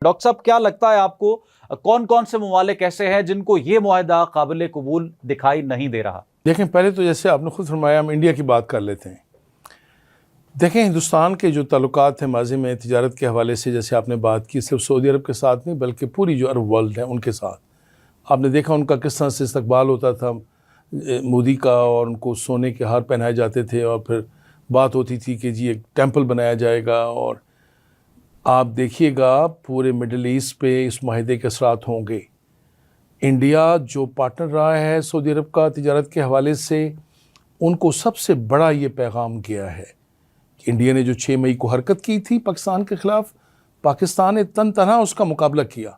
Doctor साहब, क्या लगता है आपको, कौन कौन से ममालिक ऐसे हैं जिनको ये मुआहदा काबिल कबूल दिखाई नहीं दे रहा? देखें, पहले तो जैसे आपने खुद फरमाया, हम इंडिया की बात कर लेते हैं। देखें, हिंदुस्तान के जो ताल्लुकात हैं माजी में तिजारत के हवाले से, जैसे आपने बात की, सिर्फ सऊदी अरब के साथ नहीं बल्कि पूरी जो अरब वर्ल्ड है उनके साथ। आपने देखा उनका किस तरह से इस्तकबाल होता था मोदी का, और उनको सोने के हार पहनाए जाते थे, और फिर बात होती थी कि जी एक टेंपल बनाया जाएगा। और आप देखिएगा पूरे मिडल ईस्ट पे इस माहिदे के असरात होंगे। इंडिया जो पार्टनर रहा है सऊदी अरब का तिजारत के हवाले से, उनको सबसे बड़ा ये पैगाम गया है कि इंडिया ने जो 6 मई को हरकत की थी पाकिस्तान के ख़िलाफ़, पाकिस्तान ने तन तनहा उसका मुकाबला किया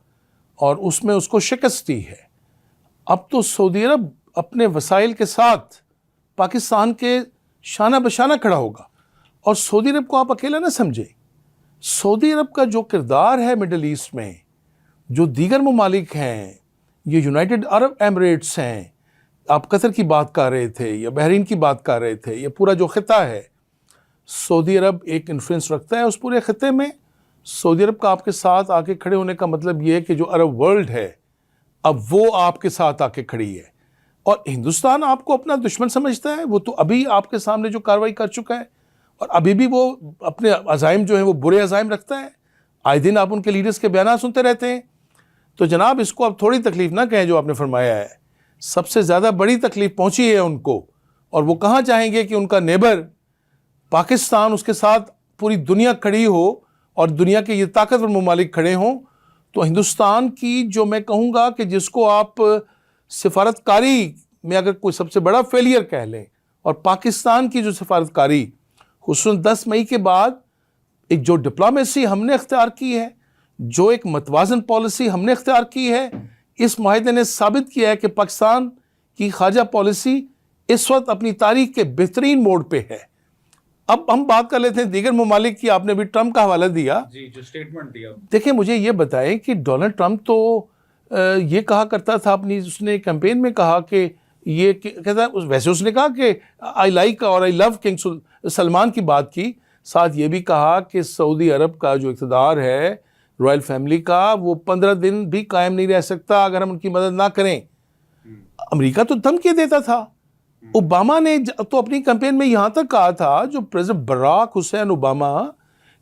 और उसमें उसको शिकस्त दी है। अब तो सऊदी अरब अपने वसाइल के साथ पाकिस्तान के शाना बशाना खड़ा होगा। और सऊदी अरब को आप अकेला ना समझे। सऊदी अरब का जो किरदार है मिडल ईस्ट में, जो दीगर ममालिक हैं, ये यूनाइटेड अरब एमिरेट्स हैं, आप कतर की बात कर रहे थे या बहरीन की बात कर रहे थे, ये पूरा जो खिता है, सऊदी अरब एक इन्फ्लुएंस रखता है उस पूरे खिते में। सऊदी अरब का आपके साथ आके खड़े होने का मतलब ये है कि जो अरब वर्ल्ड है अब वो आपके साथ आके खड़ी है। और हिंदुस्तान आपको अपना दुश्मन समझता है, वो तो अभी आपके सामने जो कार्रवाई कर चुका है, और अभी भी वो अपने अज़ाइम जो हैं वो बुरे अज़ाइम रखता है। आए दिन आप उनके लीडर्स के बयान सुनते रहते हैं। तो जनाब, इसको आप थोड़ी तकलीफ़ ना कहें जो आपने फरमाया है। सबसे ज़्यादा बड़ी तकलीफ़ पहुंची है उनको, और वो कहाँ चाहेंगे कि उनका नेबर पाकिस्तान, उसके साथ पूरी दुनिया खड़ी हो और दुनिया के ये ताकतवर ममालिक खड़े हों। तो हिंदुस्तान की जो मैं कहूँगा कि जिसको आप सिफारतकारी में अगर कोई सबसे बड़ा फेलियर कह लें, और पाकिस्तान की जो सिफारतकारी खुसूसन 10 मई के बाद एक जो डिप्लोमेसी हमने इख्तियार की है, जो एक मतवाजन पॉलिसी हमने इख्तियार की है, इस माहिदे ने साबित किया है कि पाकिस्तान की खारजा पॉलिसी इस वक्त अपनी तारीख के बेहतरीन मोड़ पे है। अब हम बात कर लेते हैं दीगर ममालिक की। आपने भी ट्रंप का हवाला दिया जी, जो स्टेटमेंट दिया। देखिए, मुझे ये बताएं कि डोनाल्ड ट्रंप तो ये कहा करता था अपनी, उसने कैंपेन में कहा कि ये कहता, वैसे उसने कहा कि आई लाइक और आई लव किंग सलमान की बात की, साथ ये भी कहा कि सऊदी अरब का जो इक़्तिदार है रॉयल फैमिली का, वो 15 दिन भी कायम नहीं रह सकता अगर हम उनकी मदद ना करें। अमेरिका तो धमकी देता था। ओबामा ने तो अपनी कैंपेन में यहाँ तक कहा था, जो प्रेसिडेंट बराक हुसैन ओबामा,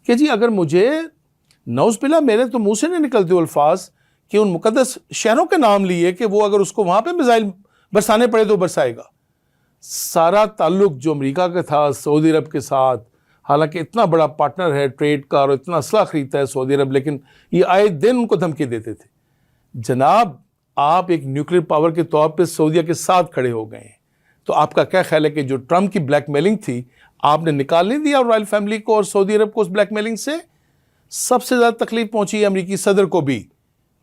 कि जी अगर मुझे नौज़बिल्ला मेरे तो मुंह से नहीं निकलते अल्फाज कि उन मुकद्दस शहरों के नाम लिए कि वो अगर उसको वहाँ पे मिसाइल बरसाने पड़े तो बरसाएगा। सारा ताल्लुक जो अमेरिका का था सऊदी अरब के साथ, हालांकि इतना बड़ा पार्टनर है ट्रेड का और इतना असला खरीदता है सऊदी अरब, लेकिन ये आए दिन उनको धमकी देते थे। जनाब, आप एक न्यूक्लियर पावर के तौर पे सऊदीया के साथ खड़े हो गए हैं, तो आपका क्या ख्याल है कि जो ट्रंप की ब्लैकमेलिंग थी आपने निकाल नहीं दिया रॉयल फैमिली को और सऊदी अरब को उस ब्लैकमेलिंग से? सबसे ज़्यादा तकलीफ पहुंची है अमरीकी सदर को भी।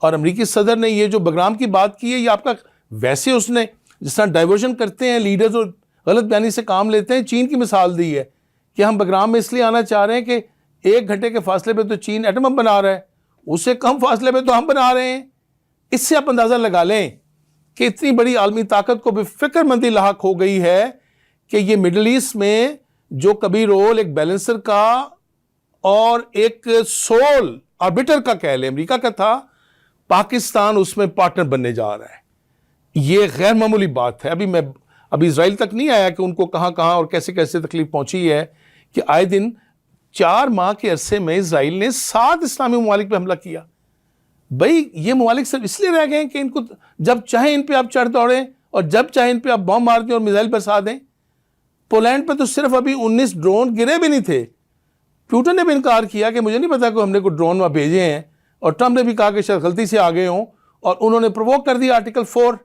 और अमरीकी सदर ने ये जो बगराम की बात की है, ये आपका वैसे उसने जिस तरह डाइवर्जन करते हैं लीडर्स और गलत बयानी से काम लेते हैं, चीन की मिसाल दी है कि हम बगराम में इसलिए आना चाह रहे हैं कि 1 घंटे के फासले पे तो चीन एटम बम बना रहा है, उससे कम फासले पे तो हम बना रहे हैं। इससे आप अंदाज़ा लगा लें कि इतनी बड़ी आलमी ताकत को भी फिक्रमंदी लाहक हो गई है कि ये मिडल ईस्ट में जो कभी रोल एक बैलेंसर का और एक सोल आर्बिटर का कह ले अमेरिका का था, पाकिस्तान उसमें पार्टनर बनने जा रहा है। ये गैर मामूली बात है। अभी इजराइल तक नहीं आया कि उनको कहाँ कहाँ और कैसे कैसे तकलीफ पहुंची है कि आए दिन 4 माह के अरसे में इजराइल ने 7 इस्लामी ममालिक पर हमला किया। भाई, ये ममालिक सिर्फ इसलिए रह गए हैं कि इनको जब चाहे इन पे आप चढ़ दौड़ें और जब चाहे इन पे आप बम मार दें और मिसाइल बरसा दें। पोलैंड पे तो सिर्फ अभी 19 ड्रोन गिरे भी नहीं थे। पुतिन ने भी इनकार किया कि मुझे नहीं पता कि हमने कोई ड्रोन वहाँ भेजे हैं, और ट्रंप ने भी कहा कि शायद गलती से आ गए हों, और उन्होंने प्रोवोक कर दिया आर्टिकल 4।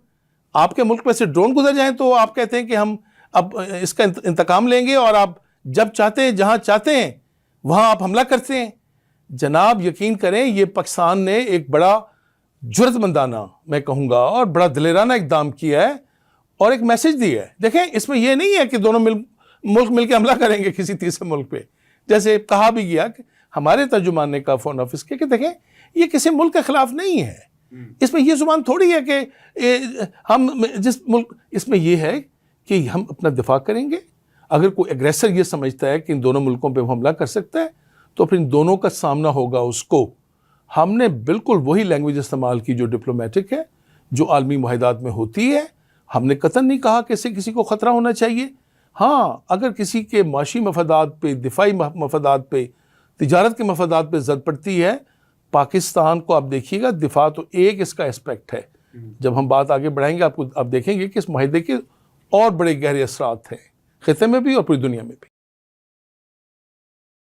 आपके मुल्क में से ड्रोन गुजर जाएं तो आप कहते हैं कि हम अब इसका इंतकाम लेंगे, और आप जब चाहते हैं जहाँ चाहते हैं वहाँ आप हमला करते हैं। जनाब, यकीन करें, ये पाकिस्तान ने एक बड़ा जुर्रतमंदाना मैं कहूँगा और बड़ा दिलेराना इक़दाम किया है और एक मैसेज दिया है। देखें, इसमें यह नहीं है कि दोनों मुल्क मिल के हमला करेंगे किसी तीसरे मुल्क पे, जैसे कहा भी गया कि हमारे तर्जुमान ने कहा फॉरेन ऑफिस के कि देखें, ये किसी मुल्क के खिलाफ नहीं है। इसमें यह जुबान थोड़ी है कि हम जिस मुल्क, इसमें यह है कि हम अपना दिफा करेंगे। अगर कोई एग्रेसर ये समझता है कि इन दोनों मुल्कों पे वो हमला कर सकता है, तो फिर इन दोनों का सामना होगा उसको। हमने बिल्कुल वही लैंग्वेज इस्तेमाल की जो डिप्लोमेटिक है, जो आलमी मुआहदात में होती है। हमने कतन नहीं कहा कि इससे किसी को ख़तरा होना चाहिए। हाँ, अगर किसी के माशी मफादात पे, दिफाई मफादात पे, तिजारत के मफादात पे ज़द पड़ती है, पाकिस्तान को आप देखिएगा, दिफा तो एक इसका एस्पेक्ट है। जब हम बात आगे बढ़ाएंगे आप देखेंगे कि इस माहिदे के और बड़े गहरे असरात हैं, खिते में भी और पूरी दुनिया में भी।